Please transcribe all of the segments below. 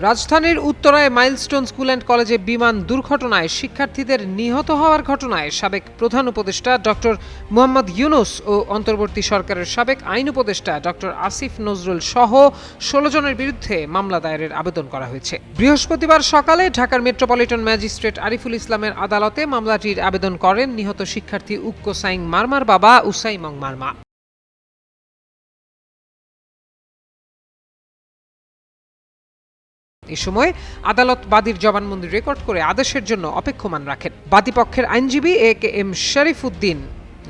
রাজধানীর উত্তরায় milestone school and কলেজে বিমান দুর্ঘটনায় শিক্ষার্থীদের নিহত হওয়ার ঘটনায় সাবেক প্রধান উপদেষ্টা ডক্টর মোহাম্মদ ইউনূস ও অন্তর্বর্তী সরকারের সাবেক আইন উপদেষ্টা ডক্টর আসিফ নজরুল সহ ১৬ জনের বিরুদ্ধে মামলা দায়েরের আবেদন করা হয়েছে। বৃহস্পতিবার সকালে ঢাকার মেট্রোপলিটন ম্যাজিস্ট্রেট আরিফুল ইসলামের আদালতে মামলাটির আবেদন করেন নিহত শিক্ষার্থী উক্কো সাইং মারমার বাবা উসাইমং মারমা। এ সময় আদালত বাদীর জবানবন্দি রেকর্ড করে আদেশের জন্য অপেক্ষমান রাখেন। বাদীপক্ষের আইনজীবী এ.কে.এম. শরীফুদ্দীন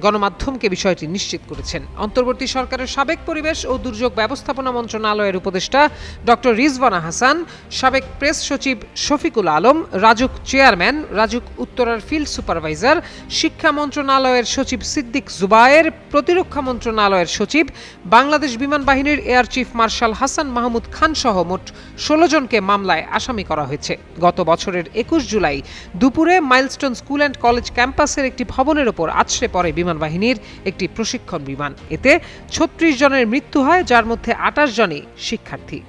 গণমাধ্যমকে বিষয়টি নিশ্চিত করেছেন। অন্তর্বর্তী সরকারের সাবেক পরিবেশ ও দুর্যোগ ব্যবস্থাপনা মন্ত্রণালয়ের উপদেষ্টা ডক্টর রিজওয়ানা হাসান, সাবেক প্রেস সচিব শফিকুল আলম, রাজুক চেয়ারম্যান, রাজুক উত্তরার ফিল্ড সুপারভাইজার, শিক্ষা মন্ত্রণালয়ের সচিব সিদ্দিক জুবায়ের, প্রতিরক্ষা মন্ত্রণালয়ের সচিব, বাংলাদেশ বিমান বাহিনীর air chief marshal Hasan Mahmud Khan সহ মোট ১৬ জনকে মামলায় আসামি করা হয়েছে। গত বছরের ২১ জুলাই দুপুরে মাইলস্টোন স্কুল অ্যান্ড কলেজ ক্যাম্পাসের একটি ভবনের ওপর আছড়ে পড়ে বিমান বাহিনীর একটি প্রশিক্ষণ বিমান। এতে ৩৬ জনের মৃত্যু হয়, যার মধ্যে ২৮ জনই শিক্ষার্থী।